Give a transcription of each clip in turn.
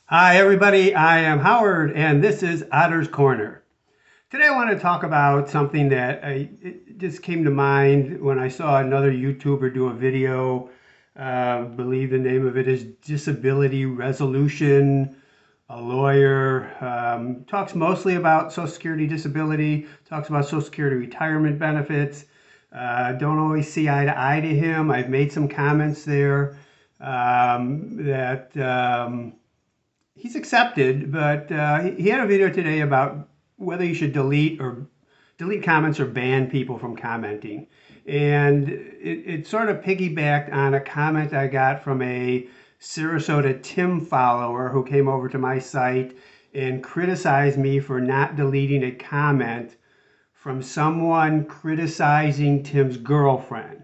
Hi, everybody. I am Howard, and this is Otter's Corner. Today, I want to talk about something that it just came to mind when I saw another YouTuber do a video. I believe the name of it is Disability Resolution. A lawyer talks mostly about Social Security disability, talks about Social Security retirement benefits. Don't always see eye to eye to him. I've made some comments there that. He's accepted, but he had a video today about whether you should delete comments or ban people from commenting. And it sort of piggybacked on a comment I got from a Sarasota Tim follower who came over to my site and criticized me for not deleting a comment from someone criticizing Tim's girlfriend.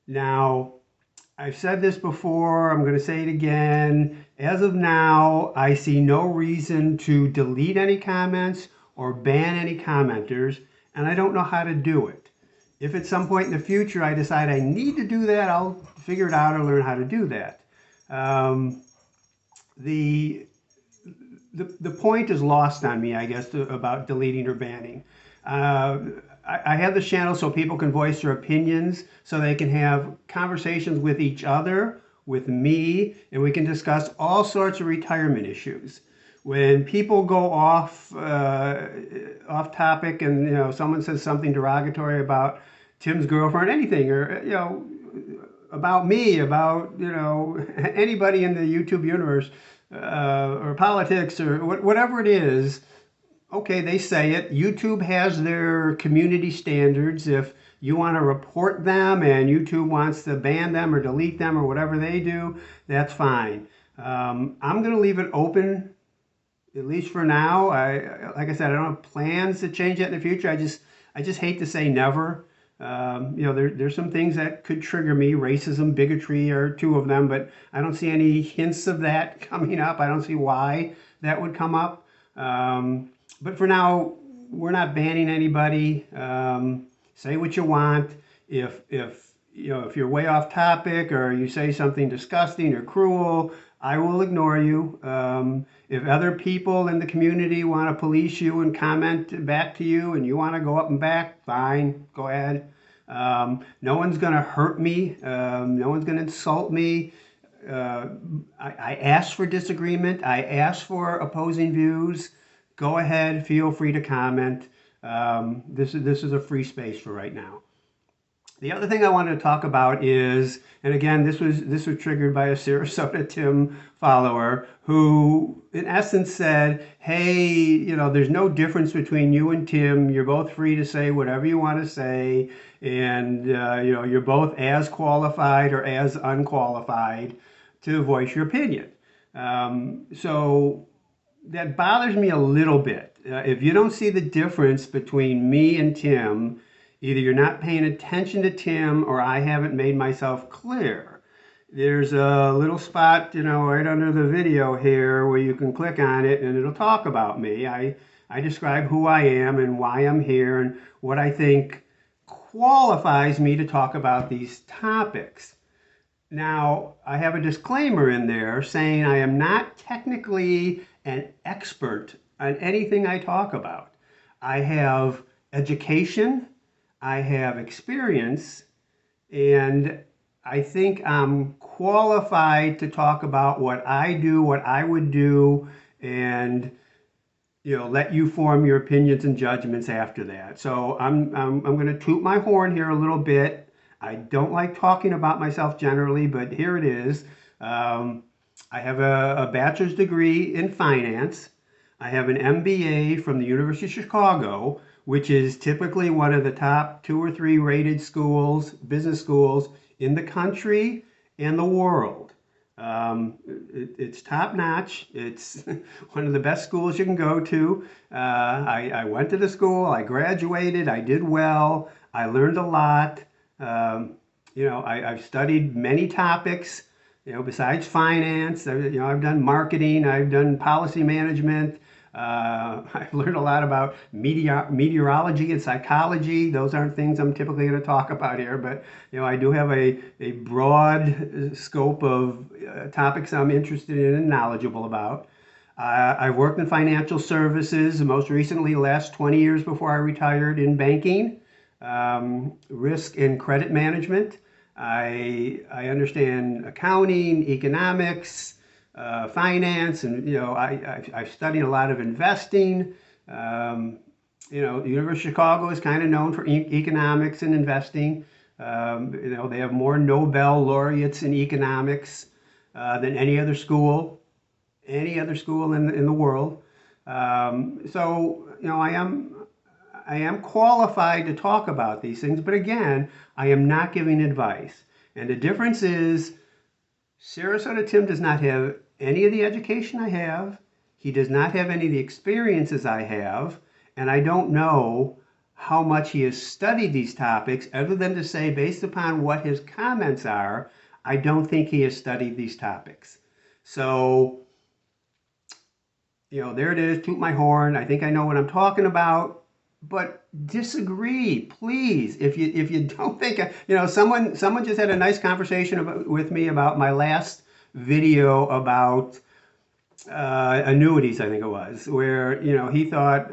Now, I've said this before, I'm going to say it again. As of now, I see no reason to delete any comments or ban any commenters, and I don't know how to do it. If at some point in the future I decide I need to do that, I'll figure it out or learn how to do that. Um, the the point is lost on me, I guess, about deleting or banning. Uh, I have this channel so people can voice their opinions, so they can have conversations with each other, with me, and we can discuss all sorts of retirement issues. When people go off topic, and someone says something derogatory about Tim's girlfriend, anything, or about me, about anybody in the YouTube universe, or politics, or whatever it is. Okay, they say it. YouTube has their community standards. If you want to report them and YouTube wants to ban them or delete them or whatever they do, that's fine. I'm going to leave it open, at least for now. Like I said, I don't have plans to change that in the future. I just hate to say never. There's some things that could trigger me. Racism, bigotry are two of them, but I don't see any hints of that coming up. I don't see why that would come up. But for now, we're not banning anybody. Say what you want. If you're way off topic or you say something disgusting or cruel, I will ignore you. If other people in the community want to police you and comment back to you and you want to go up and back, fine, go ahead. No one's going to hurt me. No one's going to insult me. Uh, I asked for disagreement. I asked for opposing views. Go ahead, feel free to comment. This is a free space for right now. The other thing I wanted to talk about is, and again, this was triggered by a Sarasota Tim follower who, in essence, said, "Hey, there's no difference between you and Tim. You're both free to say whatever you want to say, and you're both as qualified or as unqualified to voice your opinion." So that bothers me a little bit. If you don't see the difference between me and Tim, either you're not paying attention to Tim or I haven't made myself clear. There's a little spot, right under the video here where you can click on it and it'll talk about me. I describe who I am and why I'm here and what I think qualifies me to talk about these topics. Now, I have a disclaimer in there saying I am not technically an expert on anything I talk about. I have education, I have experience, and I think I'm qualified to talk about what I do, what I would do, and let you form your opinions and judgments after that. So I'm going to toot my horn here a little bit. I don't like talking about myself generally, but here it is. I have a bachelor's degree in finance. I have an MBA from the University of Chicago, which is typically one of the top 2 or 3 rated schools, business schools in the country and the world. It's top notch. It's one of the best schools you can go to. I went to the school, I graduated, I did well, I learned a lot. I've studied many topics, besides finance. I've done marketing, I've done policy management, I've learned a lot about meteorology and psychology. Those aren't things I'm typically going to talk about here, but I do have a broad scope of topics I'm interested in and knowledgeable about. I've worked in financial services, most recently, the last 20 years before I retired, in banking, risk and credit management. I understand accounting, economics, finance, and I've studied a lot of investing. The University of Chicago is kind of known for economics and investing. They have more Nobel laureates in economics than any other school in the world. I am qualified to talk about these things, but again, I am not giving advice. And the difference is, Sarasota Tim does not have any of the education I have. He does not have any of the experiences I have, and I don't know how much he has studied these topics, other than to say, based upon what his comments are, I don't think he has studied these topics. So, there it is, toot my horn. I think I know what I'm talking about, but disagree, please. If you don't think, someone just had a nice conversation with me about my last video about annuities, I think it was, where he thought,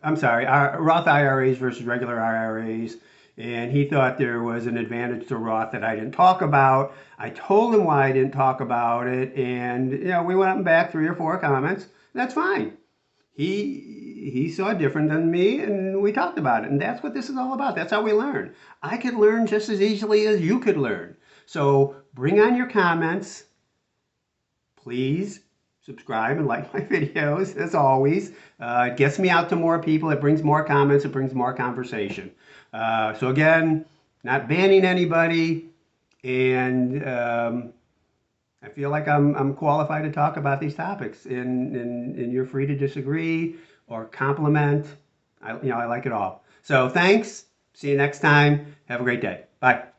I'm sorry, Roth IRAs versus regular IRAs. And he thought there was an advantage to Roth that I didn't talk about. I told him why I didn't talk about it, and we went back 3 or 4 comments. That's fine. He saw different than me, and we talked about it. And that's what this is all about. That's how we learn. I could learn just as easily as you could learn. So bring on your comments. Please subscribe and like my videos, as always. It gets me out to more people. It brings more comments. It brings more conversation. So again, not banning anybody, and I feel like I'm qualified to talk about these topics, and you're free to disagree or compliment. I like it all. So thanks. See you next time. Have a great day. Bye.